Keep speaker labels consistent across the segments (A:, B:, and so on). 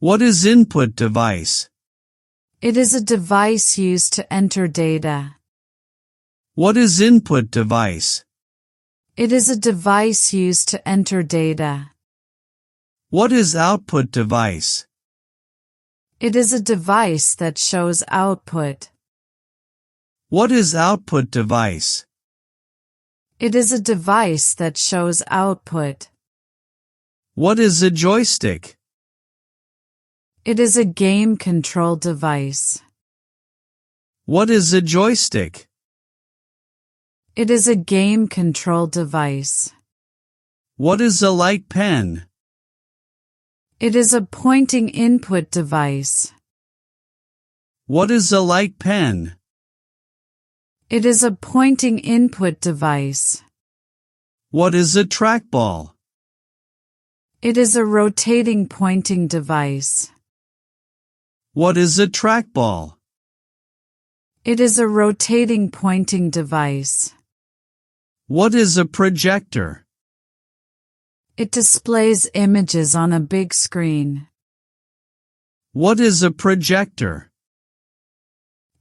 A: What is input device?
B: It is a device used to enter data.
A: What is input device?
B: It is a device used to enter data.
A: What is output device?
B: It is a device that shows output.
A: What is output device?
B: It is a device that shows output.
A: What is a joystick?
B: It is a game control device.
A: What is a joystick?
B: It is a game control device.
A: What is a light pen?
B: It is a pointing input device.
A: What is a light pen?
B: It is a pointing input device.
A: What is a trackball?
B: It is a rotating pointing device.
A: What is a trackball?
B: It is a rotating pointing device.
A: What is a projector?
B: It displays images on a big screen.
A: What is a projector?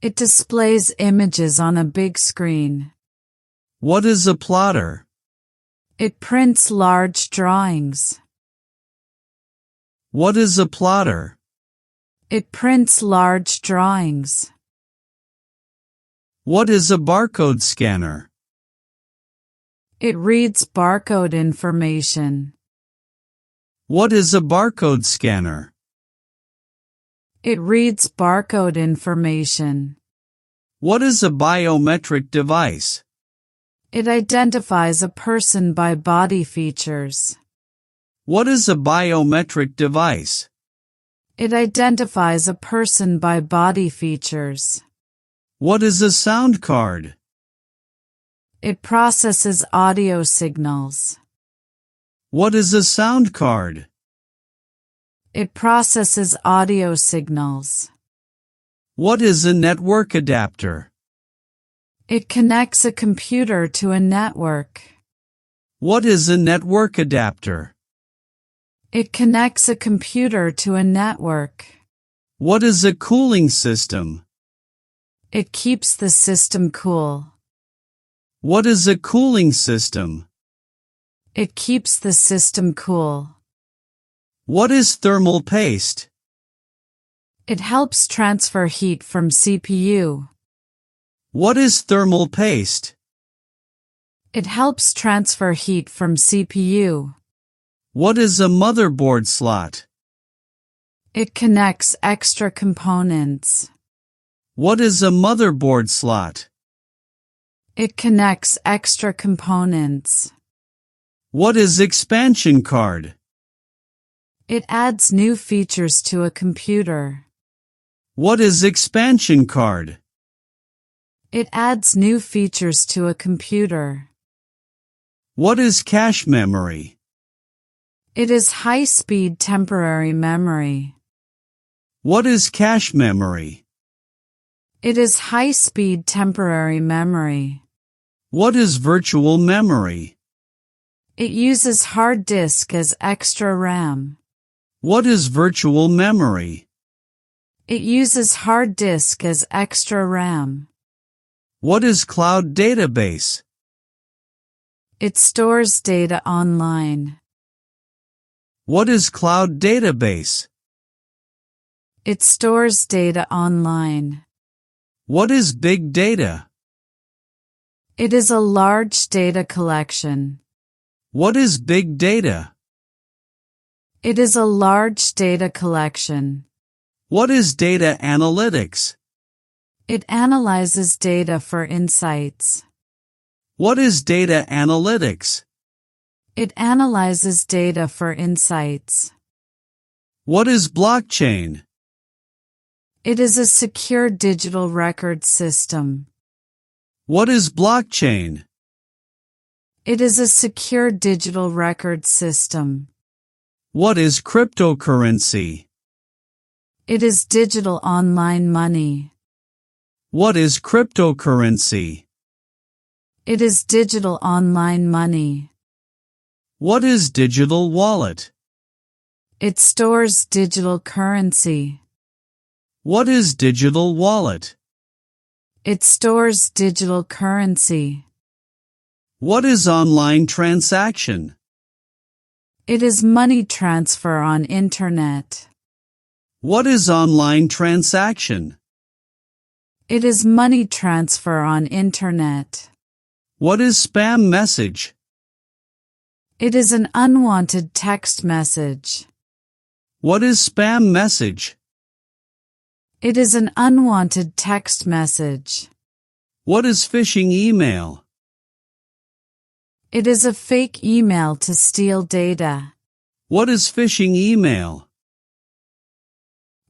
B: It displays images on a big screen.
A: What is a plotter?
B: It prints large drawings.
A: What is a plotter?
B: It prints large drawings.
A: What is a barcode scanner?
B: It reads barcode information.
A: What is a barcode scanner?
B: It reads barcode information.
A: What is a biometric device?
B: It identifies a person by body features.
A: What is a biometric device?
B: It identifies a person by body features.
A: What is a sound card?
B: It processes audio signals.
A: What is a sound card?
B: It processes audio signals.
A: What is a network adapter?
B: It connects a computer to a network.
A: What is a network adapter?
B: It connects a computer to a network.
A: What is a cooling system?
B: It keeps the system cool.
A: What is a cooling system?
B: It keeps the system cool.
A: What is thermal paste?
B: It helps transfer heat from CPU.
A: What is thermal paste?
B: It helps transfer heat from CPU.
A: What is a motherboard slot?
B: It connects extra components.
A: What is a motherboard slot?
B: It connects extra components.
A: What is expansion card?
B: It adds new features to a computer.
A: What is expansion card?
B: It adds new features to a computer.
A: What is cache memory?
B: It is high-speed temporary memory.
A: What is cache memory?
B: It is high-speed temporary memory.
A: What is virtual memory?
B: It uses hard disk as extra RAM.
A: What is virtual memory?
B: It uses hard disk as extra RAM.
A: What is cloud database?
B: It stores data online.
A: What is cloud database?
B: It stores data online.
A: What is big data?
B: It is a large data collection.
A: What is big data?
B: It is a large data collection.
A: What is data analytics?
B: It analyzes data for insights.
A: What is data analytics?
B: It analyzes data for insights.
A: What is blockchain?
B: It is a secure digital record system.
A: What is blockchain?
B: It is a secure digital record system.
A: What is cryptocurrency?
B: It is digital online money.
A: What is cryptocurrency?
B: It is digital online money.
A: What is digital wallet?
B: It stores digital currency.
A: What is digital wallet?
B: It stores digital currency.
A: What is online transaction?
B: It is money transfer on internet.
A: What is online transaction?
B: It is money transfer on internet.
A: What is spam message?
B: It is an unwanted text message.
A: What is spam message?
B: It is an unwanted text message.
A: What is phishing email?
B: It is a fake email to steal data.
A: What is phishing email?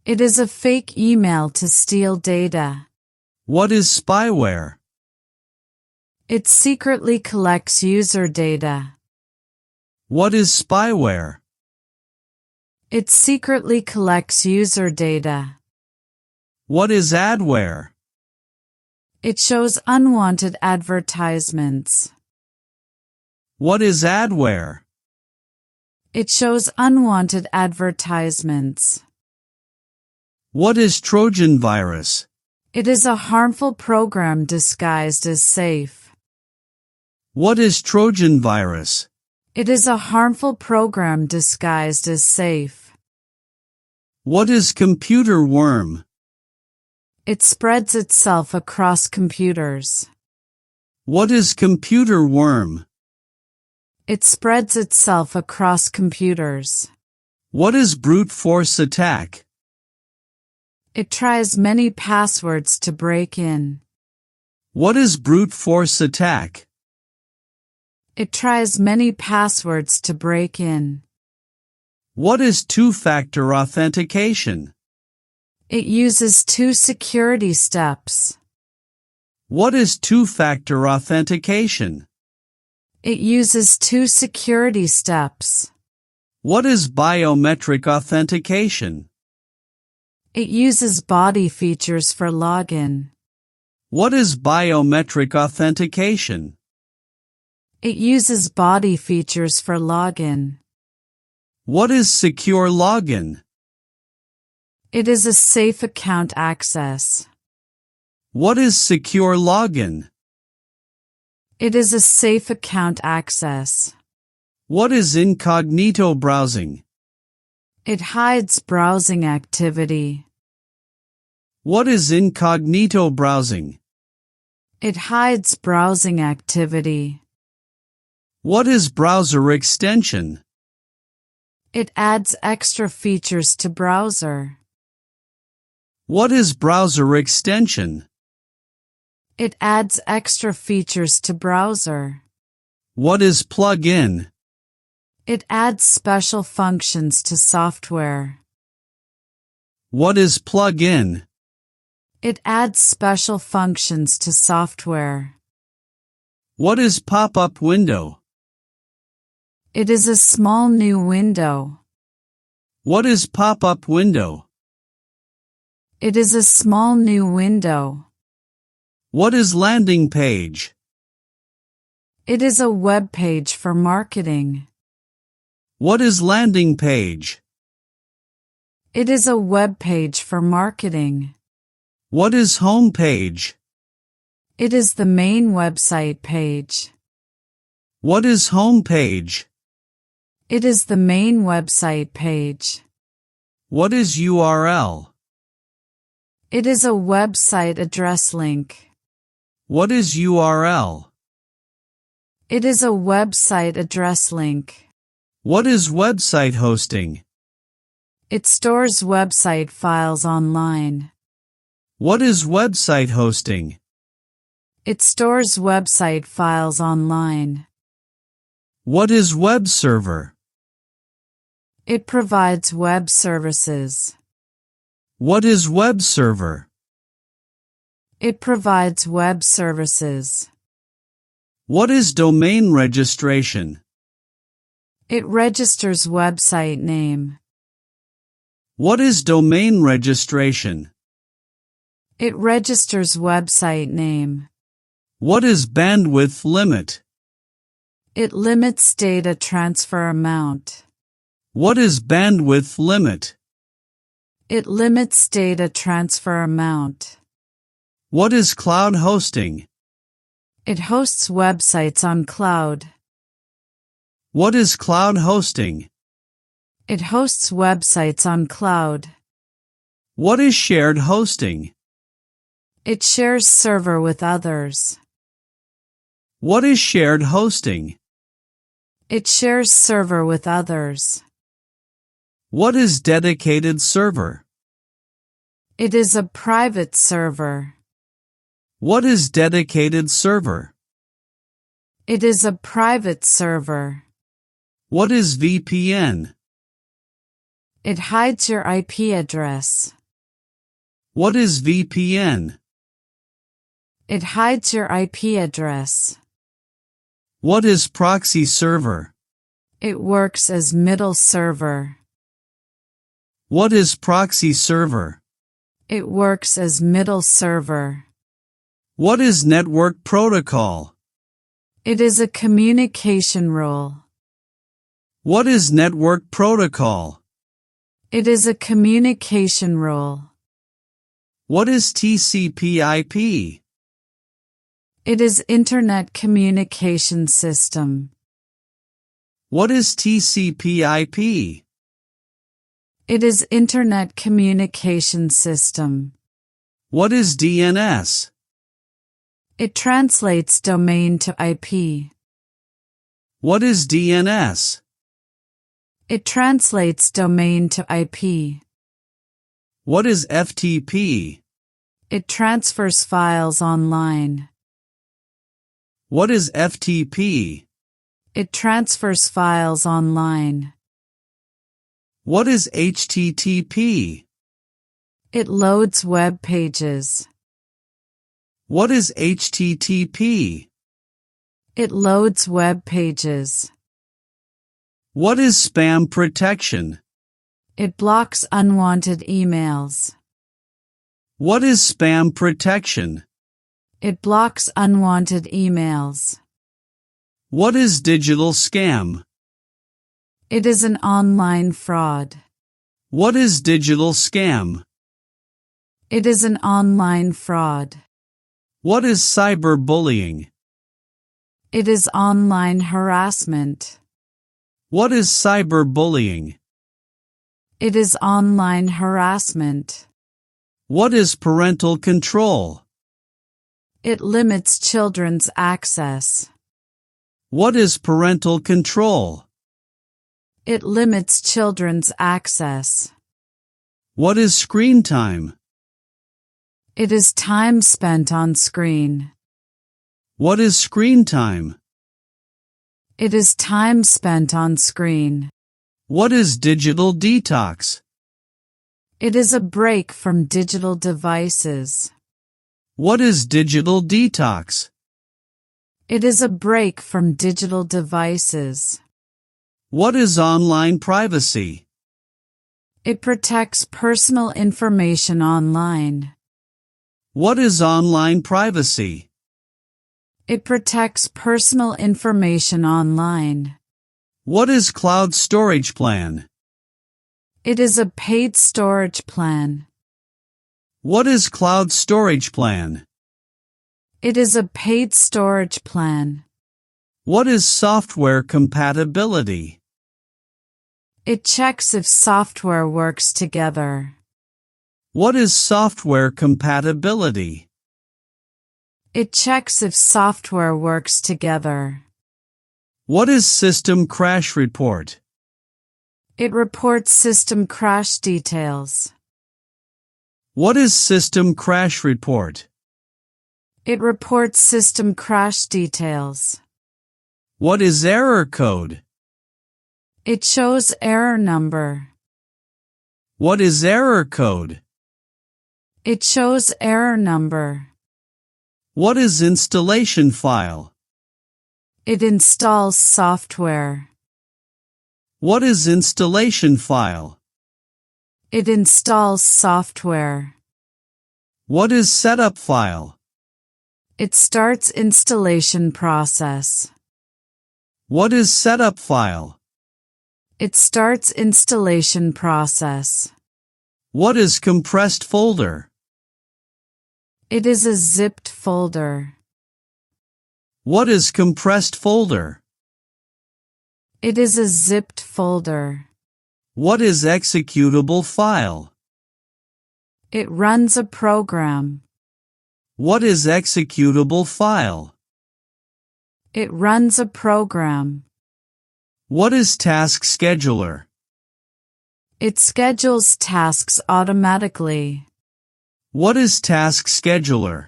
B: It is a fake email to steal data.
A: What is spyware?
B: It secretly collects user data.
A: What is spyware?
B: It secretly collects user data.
A: What is adware?
B: It shows unwanted advertisements.
A: What is adware?
B: It shows unwanted advertisements.
A: What is Trojan virus?
B: It is a harmful program disguised as safe.
A: What is Trojan virus?
B: It is a harmful program disguised as safe.
A: What is computer worm?
B: It spreads itself across computers.
A: What is computer worm?
B: It spreads itself across computers.
A: What is brute force attack?
B: It tries many passwords to break in.
A: What is brute force attack?
B: It tries many passwords to break in.
A: What is two-factor authentication?
B: It uses 2 security steps.
A: What is two-factor authentication?
B: It uses 2 security steps.
A: What is biometric authentication?
B: It uses body features for login.
A: What is biometric authentication?
B: It uses body features for login.
A: What is secure login?
B: It is a safe account access.
A: What is secure login?
B: It is a safe account access.
A: What is incognito browsing?
B: It hides browsing activity.
A: What is incognito browsing?
B: It hides browsing activity.
A: What is browser extension?
B: It adds extra features to browser.
A: What is browser extension?
B: It adds extra features to browser.
A: What is plug-in?
B: It adds special functions to software.
A: What is plug-in?
B: It adds special functions to software.
A: What is pop-up window?
B: It is a small new window.
A: What is pop-up window?
B: It is a small new window.
A: What is landing page?
B: It is a web page for marketing.
A: What is landing page?
B: It is a web page for marketing.
A: What is home page?
B: It is the main website page.
A: What is home page?
B: It is the main website page.
A: What is URL?
B: It is a website address link.
A: What is URL?
B: It is a website address link.
A: What is website hosting?
B: It stores website files online.
A: What is website hosting?
B: It stores website files online.
A: What is web server?
B: It provides web services.
A: What is web server?
B: It provides web services.
A: What is domain registration?
B: It registers website name.
A: What is domain registration?
B: It registers website name.
A: What is bandwidth limit?
B: It limits data transfer amount.
A: What is bandwidth limit?
B: It limits data transfer amount.
A: What is cloud hosting?
B: It hosts websites on cloud.
A: What is cloud hosting?
B: It hosts websites on cloud.
A: What is shared hosting?
B: It shares server with others.
A: What is shared hosting?
B: It shares server with others.
A: What is dedicated server?
B: It is a private server.
A: What is dedicated server?
B: It is a private server.
A: What is VPN?
B: It hides your IP address.
A: What is VPN?
B: It hides your IP address.
A: What is proxy server?
B: It works as middle server.
A: What is proxy server?
B: It works as middle server.
A: What is network protocol?
B: It is a communication rule.
A: What is network protocol?
B: It is a communication rule.
A: What is TCP/IP?
B: It is Internet Communication System.
A: What is TCP/IP?
B: It is Internet Communication System.
A: What is DNS?
B: It translates domain to IP.
A: What is DNS?
B: It translates domain to IP.
A: What is FTP?
B: It transfers files online.
A: What is FTP?
B: It transfers files online.
A: What is HTTP?
B: It loads web pages.
A: What is HTTP?
B: It loads web pages.
A: What is spam protection?
B: It blocks unwanted emails.
A: What is spam protection?
B: It blocks unwanted emails.
A: What is digital scam?
B: It is an online fraud.
A: What is digital scam?
B: It is an online fraud.
A: What is cyberbullying?
B: It is online harassment.
A: What is cyberbullying?
B: It is online harassment.
A: What is parental control?
B: It limits children's access.
A: What is parental control?
B: It limits children's access.
A: What is screen time?
B: It is time spent on screen.
A: What is screen time?
B: It is time spent on screen.
A: What is digital detox?
B: It is a break from digital devices.
A: What is digital detox?
B: It is a break from digital devices.
A: What is online privacy?
B: It protects personal information online.
A: What is online privacy?
B: It protects personal information online.
A: What is cloud storage plan?
B: It is a paid storage plan.
A: What is cloud storage plan?
B: It is a paid storage plan.
A: What is software compatibility?
B: It checks if software works together.
A: What is software compatibility?
B: It checks if software works together.
A: What is system crash report?
B: It reports system crash details.
A: What is system crash report?
B: It reports system crash details.
A: What is error code?
B: It shows error number.
A: What is error code?
B: It shows error number.
A: What is installation file?
B: It installs software.
A: What is installation file?
B: It installs software.
A: What is setup file?
B: It starts installation process.
A: What is setup file?
B: It starts installation process.
A: What is compressed folder?
B: It is a zipped folder.
A: What is compressed folder?
B: It is a zipped folder.
A: What is executable file?
B: It runs a program.
A: What is executable file?
B: It runs a program.
A: What is task scheduler?
B: It schedules tasks automatically.
A: What is task scheduler?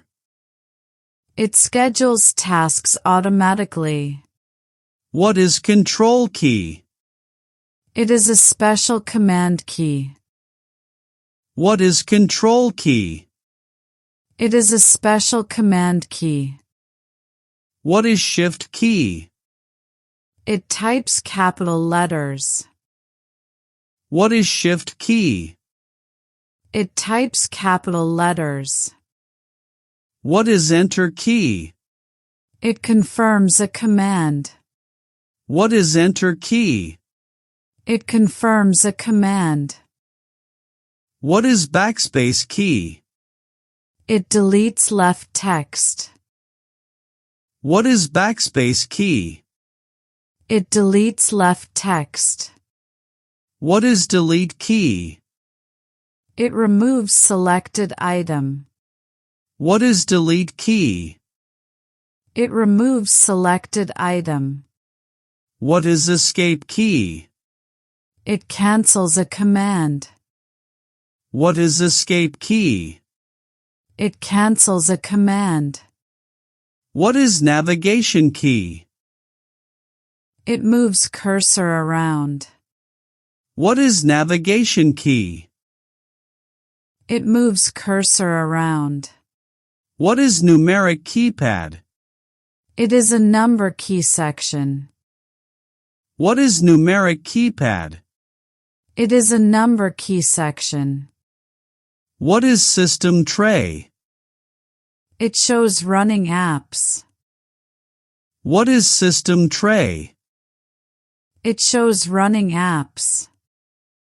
B: It schedules tasks automatically.
A: What is control key?
B: It is a special command key.
A: What is control key?
B: It is a special command key.
A: What is shift key?
B: It types capital letters.
A: What is shift key?
B: It types capital letters.
A: What is enter key?
B: It confirms a command.
A: What is enter key?
B: It confirms a command.
A: What is backspace key?
B: It deletes left text.
A: What is backspace key?
B: It deletes left text.
A: What is delete key?
B: It removes selected item.
A: What is delete key?
B: It removes selected item.
A: What is escape key?
B: It cancels a command.
A: What is escape key?
B: It cancels a command.
A: What is navigation key?
B: It moves cursor around.
A: What is navigation key?
B: It moves cursor around.
A: What is numeric keypad?
B: It is a number key section.
A: What is numeric keypad?
B: It is a number key section.
A: What is system tray?
B: It shows running apps.
A: What is system tray?
B: It shows running apps.